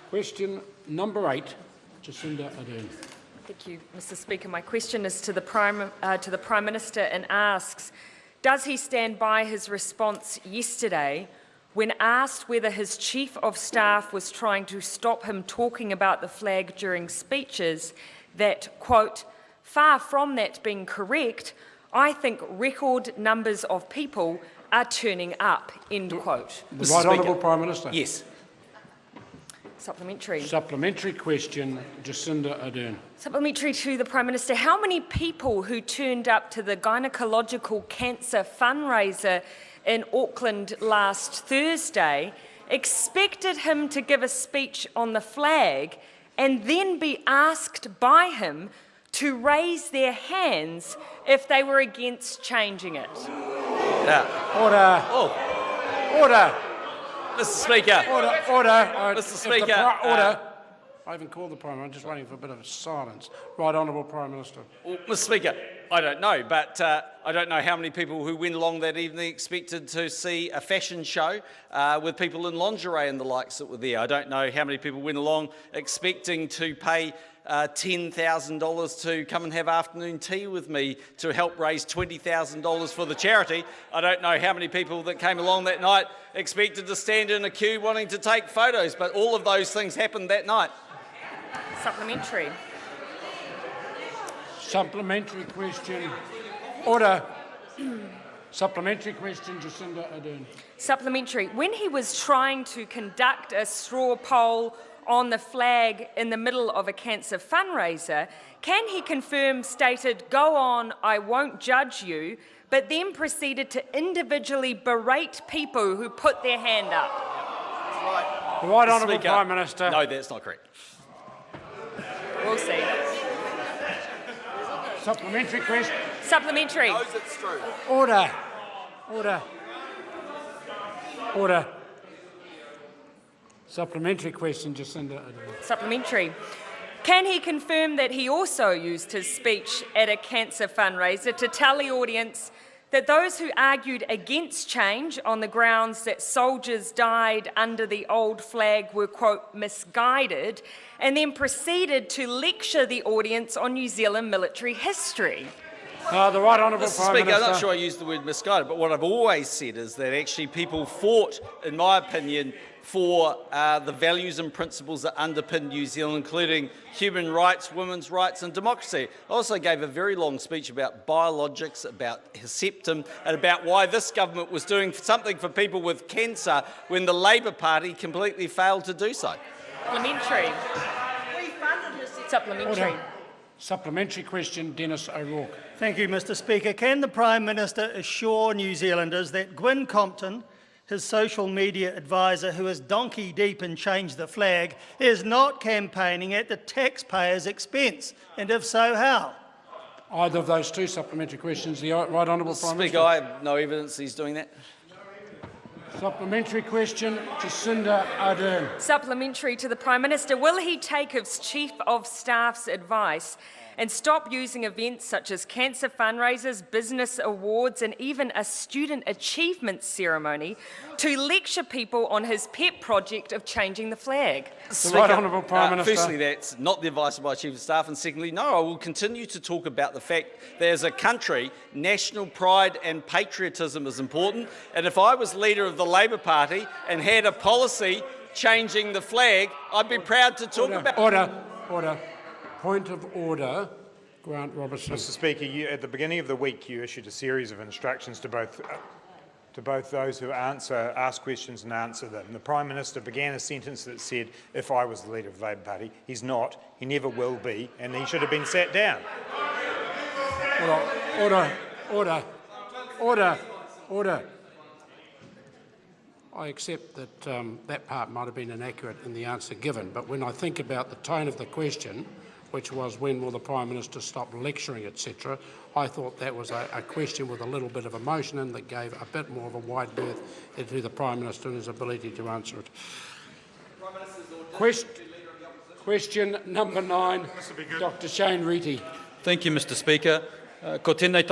Question number 8, Jacinda Ardern. Thank you, Mr. Speaker. My question is to the Prime Minister and asks, does he stand by his response yesterday when asked whether his Chief of Staff was trying to stop him talking about the flag during speeches that, quote, far from that being correct, I think record numbers of people are turning up, end quote. The Right Honourable Prime Minister. Yes. Supplementary. Supplementary question, Jacinda Ardern. Supplementary to the Prime Minister. How many people who turned up to the gynecological cancer fundraiser in Auckland last Thursday expected him to give a speech on the flag and then be asked by him to raise their hands if they were against changing it? Order. Oh, Order. Mr. Speaker. Order. Mr. Speaker. Order. I haven't called the Prime Minister. I'm just waiting for a bit of silence. Right Honourable Prime Minister. Well, Mr. Speaker, I don't know, but I don't know how many people who went along that evening expected to see a fashion show with people in lingerie and the likes that were there. I don't know how many people went along expecting to pay $10,000 to come and have afternoon tea with me to help raise $20,000 for the charity. I don't know how many people that came along that night expected to stand in a queue wanting to take photos, but all of those things happened that night. Supplementary. Supplementary question. Order. Supplementary question, Jacinda Ardern. Supplementary. When he was trying to conduct a straw poll on the flag in the middle of a cancer fundraiser, can he confirm stated, "Go on, I won't judge you," but then proceeded to individually berate people who put their hand up? The Right Honourable Speaker. Prime Minister. No, that's not correct. We'll see. Supplementary question. Supplementary. It's true. Order. Order. Order. Supplementary question, Jacinda Ardern. Supplementary. Can he confirm that he also used his speech at a cancer fundraiser to tell the audience that those who argued against change on the grounds that soldiers died under the old flag were, quote, misguided, and then proceeded to lecture the audience on New Zealand military history? The Right Honourable Mr. Prime Speaker, Minister. I'm not sure I used the word misguided, but what I've always said is that actually people fought, in my opinion, for the values and principles that underpin New Zealand, including human rights, women's rights and democracy. I also gave a very long speech about biologics, about Herceptin, and about why this government was doing something for people with cancer when the Labour Party completely failed to do so. Supplementary. Supplementary. Order. Supplementary question, Dennis O'Rourke. Thank you, Mr. Speaker. Can the Prime Minister assure New Zealanders that Gwyn Compton, his social media advisor who is donkey deep in Change the Flag, is not campaigning at the taxpayers' expense? And if so, how? Either of those two supplementary questions, the Right Honourable Prime Minister. Speaker, I have no evidence he's doing that. Supplementary question, Jacinda Ardern. Supplementary to the Prime Minister. Will he take his Chief of Staff's advice and stop using events such as cancer fundraisers, business awards and even a student achievement ceremony to lecture people on his pet project of changing the flag? The Right Honourable Prime Minister. Firstly, that's not the advice of my Chief of Staff, and secondly, no, I will continue to talk about the fact that as a country, national pride and patriotism is important, and if I was leader of the Labour Party and had a policy changing the flag, I'd be proud to talk about it. Order. Point of order. Grant Robertson. Mr. Speaker, at the beginning of the week, you issued a series of instructions to both those who ask questions and answer them. The Prime Minister began a sentence that said, "If I was the leader of the Labour Party." He's not. He never will be, and he should have been sat down. Order. I accept that that part might have been inaccurate in the answer given, but when I think about the tone of the question, which was when will the Prime Minister stop lecturing, etc., I thought that was a question with a little bit of emotion and that gave a bit more of a wide berth to the Prime Minister and his ability to answer it. Question number 9, Dr Shane Reedy. Thank you, Mr. Speaker. Ko tēnei